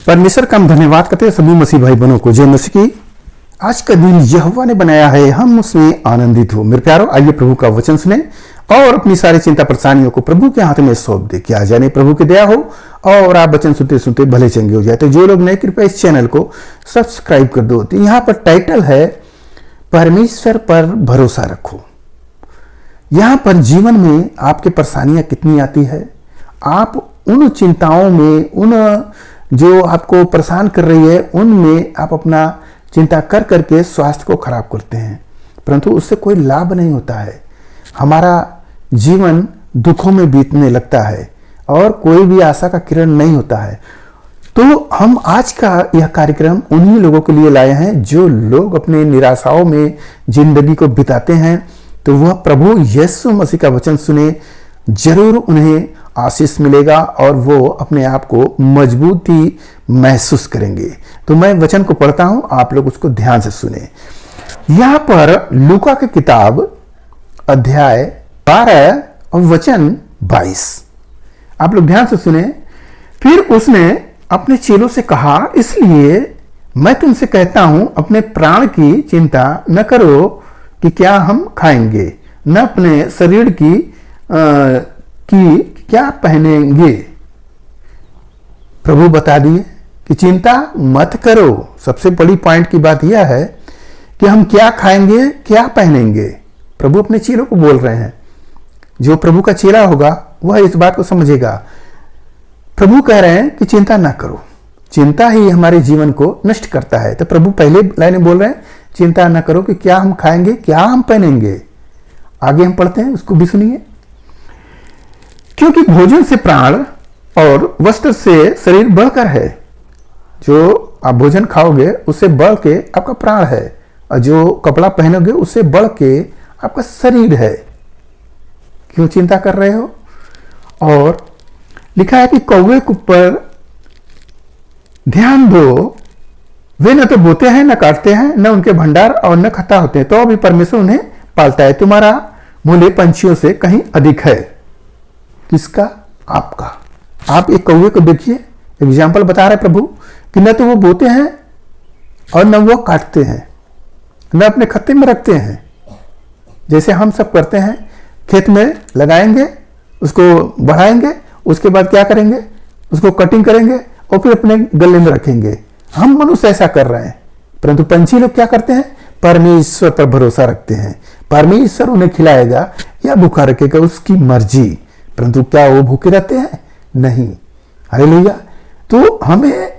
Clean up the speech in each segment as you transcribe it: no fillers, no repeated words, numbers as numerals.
परमेश्वर का हम धन्यवाद करते हैं सभी मसीह भाई बहनों को। जय मसीह की। आज का दिन यहोवा ने बनाया है, हम उसमें आनंदित हो। मेरे प्यारो, आइए प्रभु का वचन सुने और अपनी सारी चिंता परेशानियों को प्रभु के हाथ में सौंप दे। क्या जाने प्रभु की दया हो और आप वचन सुनते सुनते भले चंगे हो जाए। तो जो लोग नए, कृपया इस चैनल को सब्सक्राइब कर दो। तो यहाँ पर टाइटल है परमेश्वर पर भरोसा रखो। यहाँ पर जीवन में आपके परेशानियां कितनी आती है, आप उन चिंताओं में, उन जो आपको परेशान कर रही है, उनमें आप अपना चिंता कर करके स्वास्थ्य को खराब करते हैं, परंतु उससे कोई लाभ नहीं होता है। हमारा जीवन दुखों में बीतने लगता है और कोई भी आशा का किरण नहीं होता है। तो हम आज का यह कार्यक्रम उन्हीं लोगों के लिए लाए हैं जो लोग अपने निराशाओं में जिंदगी को बिताते हैं। तो वह प्रभु यीशु मसीह का वचन सुने, जरूर उन्हें आशीष मिलेगा और वो अपने आप को मजबूती महसूस करेंगे। तो मैं वचन को पढ़ता हूं, आप लोग उसको ध्यान से सुने। यहां पर लूका की किताब अध्याय 12 और वचन 22, आप लोग ध्यान से सुने। फिर उसने अपने चेलों से कहा, इसलिए मैं तुमसे कहता हूं, अपने प्राण की चिंता न करो कि क्या हम खाएंगे, न अपने शरीर की क्या पहनेंगे। प्रभु बता दिए कि चिंता मत करो। सबसे बड़ी पॉइंट की बात यह है कि हम क्या खाएंगे, क्या पहनेंगे। प्रभु अपने चेलों को बोल रहे हैं। जो प्रभु का चेला होगा वह इस बात को समझेगा। प्रभु कह रहे हैं कि चिंता ना करो। चिंता ही हमारे जीवन को नष्ट करता है। तो प्रभु पहले लाइन बोल रहे हैं, चिंता ना करो कि क्या हम खाएंगे, क्या हम पहनेंगे। आगे हम पढ़ते हैं, उसको भी सुनिए। क्योंकि भोजन से प्राण और वस्त्र से शरीर बढ़कर है। जो आप भोजन खाओगे उससे बढ़ के आपका प्राण है, और जो कपड़ा पहनोगे उससे बढ़ के आपका शरीर है। क्यों चिंता कर रहे हो। और लिखा है कि कौवे के ऊपर ध्यान दो, वे न तो बोते हैं, न काटते हैं, न उनके भंडार और न खता होते हैं, तो अभी परमेश्वर उन्हें पालता है। तुम्हारा मूल्य पंछियों से कहीं अधिक है। किसका? आपका। आप एक कौवे को देखिए, एग्जाम्पल बता रहे प्रभु कि न तो वो बोते हैं और न वो काटते हैं, न अपने खत्ते में रखते हैं, जैसे हम सब करते हैं। खेत में लगाएंगे, उसको बढ़ाएंगे, उसके बाद क्या करेंगे, उसको कटिंग करेंगे और फिर अपने गले में रखेंगे। हम मनुष्य ऐसा कर रहे हैं, परंतु पंछी लोग क्या करते हैं, परमेश्वर पर भरोसा रखते हैं। परमेश्वर उन्हें खिलाएगा या भूखा रखेगा, उसकी मर्जी। परंतु क्या वो भूखे रहते हैं? नहीं। हालेलुया। तो हमें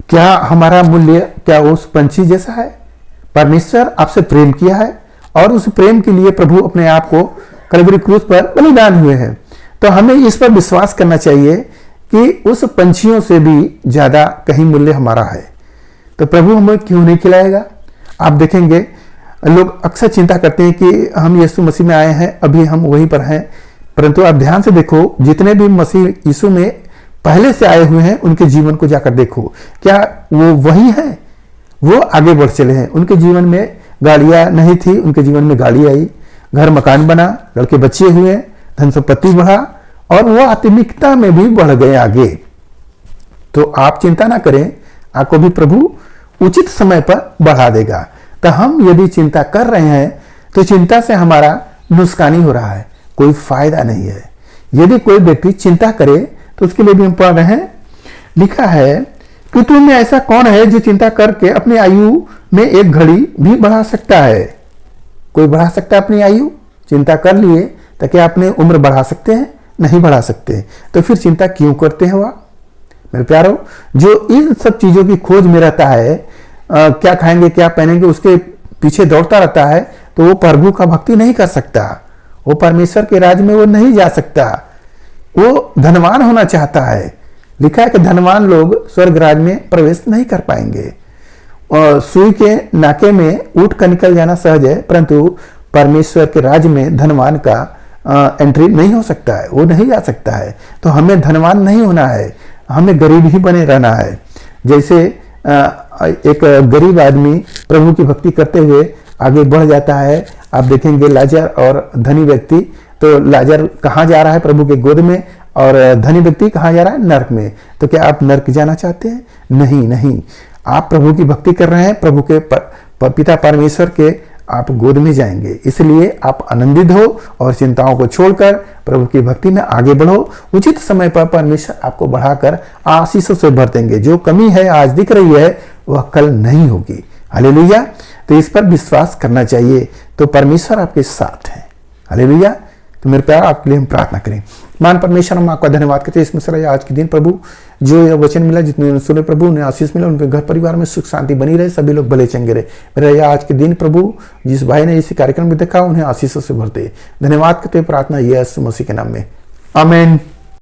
क्या, हमारा मूल्य क्या उस पंछी जैसा है? परमेश्वर आपसे प्रेम किया है और उस प्रेम के लिए प्रभु अपने आप को कलवरी क्रूस पर बलिदान हुए हैं। तो हमें इस पर विश्वास करना चाहिए कि उस पंछियों से भी ज्यादा कहीं मूल्य हमारा है। तो प्रभु हमें क्यों नहीं खिलाएगा। आप देखेंगे लोग अक्सर चिंता करते हैं कि हम यीशु मसीह में आए हैं, अभी हम वहीं पर हैं, परंतु आप ध्यान से देखो, जितने भी मसीह यीशु में पहले से आए हुए हैं उनके जीवन को जाकर देखो, क्या वो वही है? वो आगे बढ़ चले हैं। उनके जीवन में गाड़ियां नहीं थी, उनके जीवन में गाड़ी आई, घर मकान बना, लड़के बच्चे हुए, धन संपत्ति बढ़ा और वो आत्मिकता में भी बढ़ गए आगे। तो आप चिंता ना करें, आपको भी प्रभु उचित समय पर बढ़ा देगा। तो हम यदि चिंता कर रहे हैं तो चिंता से हमारा नुकसानी हो रहा है, कोई फायदा नहीं है। यदि कोई व्यक्ति चिंता करे तो उसके लिए भी हम पढ़ रहे हैं, लिखा है कि तुम में ऐसा कौन है जो चिंता करके अपनी आयु में एक घड़ी भी बढ़ा सकता है। कोई बढ़ा सकता है अपनी आयु? चिंता कर लिए ताकि अपने उम्र बढ़ा सकते हैं? नहीं बढ़ा सकते। तो फिर चिंता क्यों करते हैं? वह मेरे प्यारो, जो इन सब चीजों की खोज में रहता है, क्या खाएंगे, क्या पहनेंगे, उसके पीछे दौड़ता रहता है, तो वो प्रभु का भक्ति नहीं कर सकता, वो परमेश्वर के राज में वो नहीं जा सकता। वो धनवान होना चाहता है। लिखा है कि धनवान लोग स्वर्ग राज में प्रवेश नहीं कर पाएंगे। और सुई के नाके में ऊँट का निकल जाना सहज है, परंतु परमेश्वर के राज में धनवान का एंट्री नहीं हो सकता है, वो नहीं जा सकता है। तो हमें धनवान नहीं होना है, हमें गरीब ही बने रहना है। जैसे एक गरीब आदमी प्रभु की भक्ति करते हुए आगे बढ़ जाता है। आप देखेंगे लाजर और धनी व्यक्ति तो लाजर कहाँ जा रहा है? प्रभु के गोद में। और धनी व्यक्ति कहाँ जा रहा है? नरक में। तो क्या आप नरक जाना चाहते हैं? नहीं नहीं, आप प्रभु की भक्ति कर रहे हैं, प्रभु के पिता परमेश्वर के आप गोद में जाएंगे। इसलिए आप आनंदित हो और चिंताओं को छोड़कर प्रभु की भक्ति में आगे बढ़ो। उचित समय पर परमेश्वर आपको बढ़ाकर आशीषों से भर देंगे। जो कमी है आज दिख रही है वह कल नहीं होगी। हालेलुया। तो इस पर विश्वास करना चाहिए। तो परमेश्वर आपके साथ है। हालेलुया। तो मेरे प्यार, आपके लिए हम प्रार्थना करें। मान परमेश्वर, हम आपका धन्यवाद करते हैं इसमें सर आज के दिन प्रभु जो यह वचन मिला, जितने सुने प्रभु उन्हें आशीष मिला, उनके घर परिवार में सुख शांति बनी रहे, सभी लोग भले चंगे रहे। मेरा यह आज के दिन प्रभु जिस भाई ने इसी कार्यक्रम में देखा उन्हें आशीषों से भरते। धन्यवाद करते प्रार्थना यीशु मसीह के नाम में, आमीन।